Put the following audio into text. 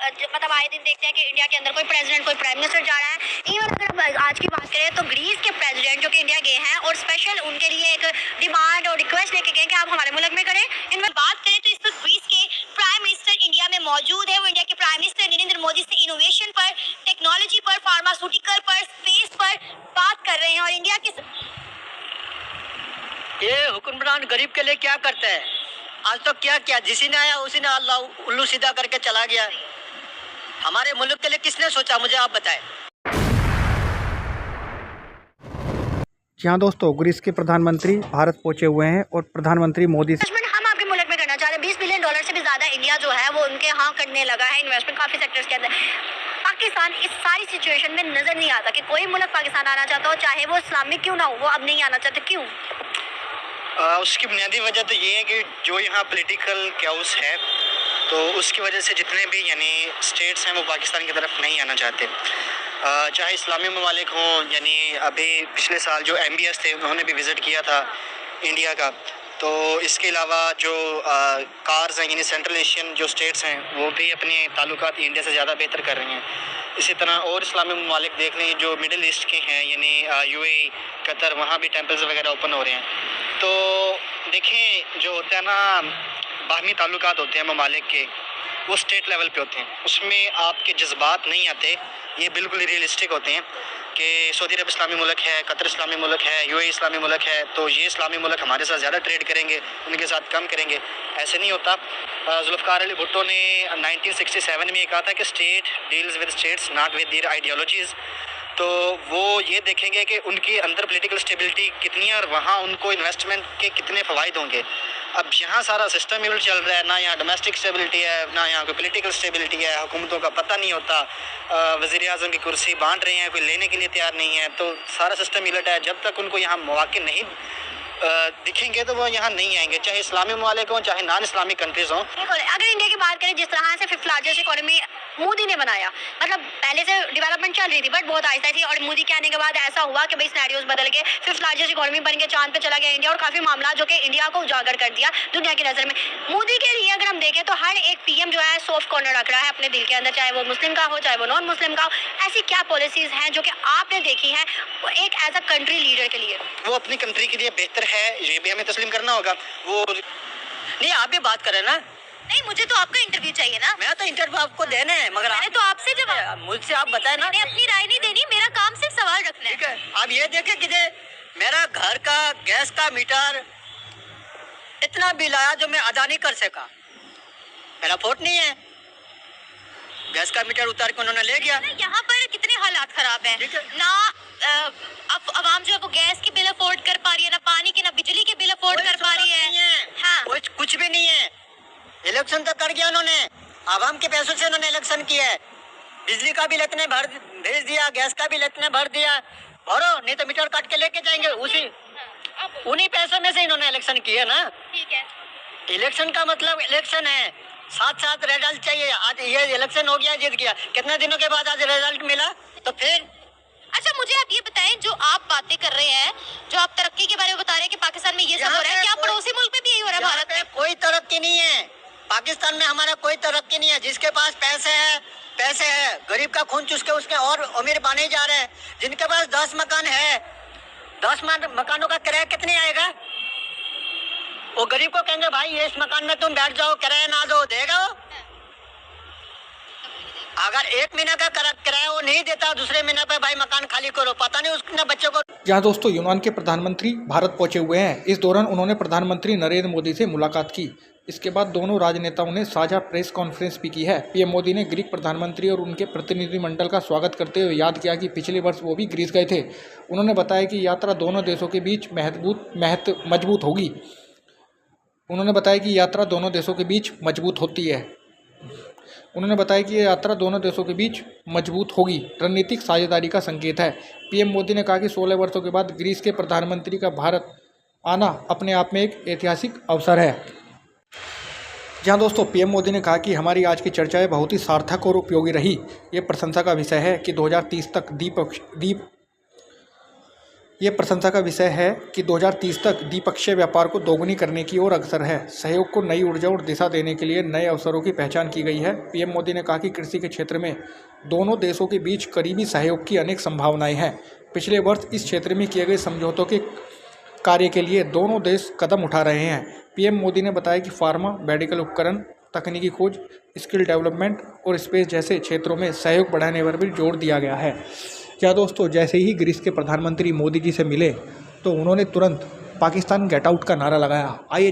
मतलब आए दिन देखते हैं कि इंडिया के अंदर कोई प्रेसिडेंट, कोई प्राइम मिनिस्टर जा रहा है। इवन अगर आज की बात करें तो ग्रीस के प्रेसिडेंट जो कि इंडिया गए हैं और स्पेशल उनके लिए एक डिमांड और रिक्वेस्ट लेके गए कि आप हमारे मुल्क में करें। इनमें बात करें तो इस वक्त ग्रीस के प्राइम मिनिस्टर इंडिया में मौजूद है। वो इंडिया के प्राइम मिनिस्टर नरेंद्र मोदी से इनोवेशन पर, टेक्नोलॉजी पर, फार्मास्यूटिकल पर, स्पेस पर बात कर रहे हैं। और इंडिया के ये हुक्मरान गरीब के लिए क्या करते हैं? आज तो क्या किया, जिसी ने आया उसी ने अल्लाह उल्लू सीधा करके चला गया। हमारे मुल्क के लिए किसने सोचा, मुझे आप बताएं। जी हाँ दोस्तों, ग्रीस के प्रधानमंत्री भारत पहुंचे हुए हैं और प्रधानमंत्री मोदी से हम आपके मुल्क में करना चाहते हैं। 20 बिलियन डॉलर से भी ज़्यादा इंडिया जो है वो उनके यहाँ करने लगा है इन्वेस्टमेंट काफ़ी सेक्टर्स के अंदर। पाकिस्तान इस सारी सिचुएशन में नज़र नहीं आता कि कोई मुल्क पाकिस्तान आना चाहता हो, चाहे वो इस्लामिक क्यों ना हो, वो अब नहीं आना चाहते। क्यों? उसकी बुनियादी वजह तो ये है कि जो यहाँ पॉलिटिकल क्याउस है, तो उसकी वजह से जितने भी यानी स्टेट्स हैं वो पाकिस्तान की तरफ नहीं आना चाहते। चाहे इस्लामी ममालिक हों, यानी अभी पिछले साल जो MBS थे उन्होंने भी विज़िट किया था इंडिया का। तो इसके अलावा जो कार्स हैं, यानी सेंट्रल एशियन जो स्टेट्स हैं वो भी अपने ताल्लुकात इंडिया से ज़्यादा बेहतर कर रही हैं। इसी तरह और इस्लामी ममालिक देख लें जो मिडिल ईस्ट के हैं, यानी UAE, कतर, वहाँ भी टेम्पल्स वगैरह ओपन हो रहे हैं। तो देखें, जो होता है ना बाहमी ताल्लुकात होते हैं ममालिक के, वो स्टेट लेवल पे होते हैं, उसमें आपके जज्बात नहीं आते। ये बिल्कुल रियलिस्टिक होते हैं कि सऊदी अरब इस्लामी मुल्क है, कतर इस्लामी मुल्क है, UAE इस्लामी मुल्क है, तो ये इस्लामी मुल्क हमारे साथ ज़्यादा ट्रेड करेंगे, उनके साथ कम करेंगे। ऐसे नहीं होता। जुल्फ़िकार अली भुट्टो ने 1967 में ये कहा था कि state deals with states not with their ideologies. तो वो ये देखेंगे कि उनकी अंदर पॉलिटिकल स्टेबिलिटी कितनी है और वहाँ उनको इन्वेस्टमेंट के कितने फ़वाइद होंगे। अब यहाँ सारा सिस्टम ही चल रहा है, ना यहाँ डोमेस्टिक स्टेबिलिटी है, ना यहाँ कोई पॉलिटिकल स्टेबिलिटी है। हुकूमतों का पता नहीं होता, वज़ीर आज़म की कुर्सी बांट रहे हैं, कोई लेने के लिए तैयार नहीं है। तो सारा सिस्टम हिलट है। जब तक उनको यहाँ मौके नहीं दिखेंगे तो वो यहाँ नहीं आएंगे, चाहे इस्लामी ममालिक हों, चाहे नॉन इस्लामिक कंट्रीज़ हों। अगर इंडिया की बात करें, जिस तरह से 5th लार्जेस्ट इकोनॉमी मोदी ने बनाया, मतलब पहले से डेवलपमेंट चल रही थी बट बहुत आहिस्ता थी, और मोदी के आने के बाद ऐसा हुआ कि भाई सिनेरियोज बदल गए। 5th लार्जेस्ट इकोनॉमी बन के चांद पे चला गया इंडिया, और काफ़ी मामला जो कि इंडिया को उजागर कर दिया दुनिया की नज़र में। मोदी के लिए अगर हम देखें तो हर एक PM जो है सॉफ्ट कॉर्नर रख रहा है अपने दिल के अंदर, चाहे वो मुस्लिम का हो, चाहे वो नॉन मुस्लिम का हो। ऐसी क्या पॉलिसीज़ हैं जो कि आपने देखी हैं एक एज अ कंट्री लीडर के लिए? वो अपनी कंट्री के लिए बेहतर है, ये भी हमें तस्लीम करना होगा। वो नहीं, आप भी बात करें ना। नहीं, मुझे तो आपका इंटरव्यू चाहिए ना। मैं तो इंटरव्यू आपको देने हैं, मगर मैंने तो आपसे जवाब, मुझसे आप बताएं ना। मैंने अपनी राय नहीं देनी, मेरा काम सिर्फ सवाल रखना है। ठीक है, आप ये देखें कि मेरा घर का गैस का मीटर इतना बिल आया जो मैं अदा नहीं कर सका। मेरा फोट नहीं है, गैस का मीटर उतार के उन्होंने ले गया। यहाँ पर कितने हालात खराब हैं ना। अब आवाम जो है वो गैस के बिल अफोर्ड कर पा रही है, ना पानी के, ना बिजली के बिल अफोर्ड कर पा रही है। हाँ, कुछ भी नहीं है। इलेक्शन तक कर गया उन्होंने, आवाम के पैसों से उन्होंने इलेक्शन किया है। बिजली का बिल इतने भेज दिया, गैस का बिल इतने भर दिया। भरो, नहीं तो मीटर काट के लेके जाएंगे। उन्हीं पैसों में से इन्होंने इलेक्शन किया ना। ठीक है, इलेक्शन का मतलब इलेक्शन है, साथ साथ रिजल्ट चाहिए। आज ये इलेक्शन हो गया, जीत गया, कितने दिनों के बाद आज रिजल्ट मिला, तो फिर। अच्छा, मुझे आप ये बताएं, जो आप बातें कर रहे हैं, जो आप तरक्की के बारे में बता रहे हैं कि पाकिस्तान में ये सब हो रहा है, क्या पड़ोसी मुल्क में भी यही हो रहा है? भारत में कोई तरक्की नहीं है, पाकिस्तान में हमारा कोई तरक्की नहीं है। जिसके पास पैसे है, गरीब का खून चूस के उसके और अमीर बने जा रहे हैं। जिनके पास 10 मकान है, 10 मकानों का किराया कितने आएगा? वो गरीब को कहेंगे भाई ये इस मकान में तुम बैठ जाओ, किराया ना दो, देगा वो? अगर 1 महीने का किराया वो नहीं देता, दूसरे महीने पे भाई मकान खाली करो, पता नहीं उसने बच्चों को। जहाँ दोस्तों यूनान के प्रधानमंत्री भारत पहुंचे हुए हैं। इस दौरान उन्होंने प्रधानमंत्री नरेंद्र मोदी से मुलाकात की। इसके बाद दोनों राजनेताओं ने साझा प्रेस कॉन्फ्रेंस भी की है। PM मोदी ने ग्रीक प्रधानमंत्री और उनके प्रतिनिधिमंडल का स्वागत करते हुए याद किया कि पिछले वर्ष वो भी ग्रीस गए थे। उन्होंने बताया कि यात्रा दोनों देशों के बीच मजबूत होगी। उन्होंने बताया कि यात्रा दोनों देशों के बीच मजबूत होती है। उन्होंने बताया कि ये यात्रा दोनों देशों के बीच मजबूत होगी, रणनीतिक साझेदारी का संकेत है। PM मोदी ने कहा कि 16 वर्षों के बाद ग्रीस के प्रधानमंत्री का भारत आना अपने आप में एक ऐतिहासिक अवसर है। जहां दोस्तों PM मोदी ने कहा कि हमारी आज की चर्चाएं बहुत ही सार्थक और उपयोगी रही। ये प्रशंसा का विषय है कि 2030 तक ये प्रशंसा का विषय है कि 2030 तक द्विपक्षीय व्यापार को दोगुनी करने की ओर अग्रसर है। सहयोग को नई ऊर्जा और दिशा देने के लिए नए अवसरों की पहचान की गई है। पीएम मोदी ने कहा कि कृषि के क्षेत्र में दोनों देशों के बीच करीबी सहयोग की अनेक संभावनाएं हैं। पिछले वर्ष इस क्षेत्र में किए गए समझौतों के कार्य के लिए दोनों देश कदम उठा रहे हैं। पीएम मोदी ने बताया कि फार्मा, मेडिकल उपकरण, तकनीकी खोज, स्किल डेवलपमेंट और स्पेस जैसे क्षेत्रों में सहयोग बढ़ाने पर भी जोर दिया गया है। क्या दोस्तों, जैसे ही ग्रीस के प्रधानमंत्री मोदी जी से मिले तो उन्होंने तुरंत पाकिस्तान गेट आउट का नारा लगाया। आइए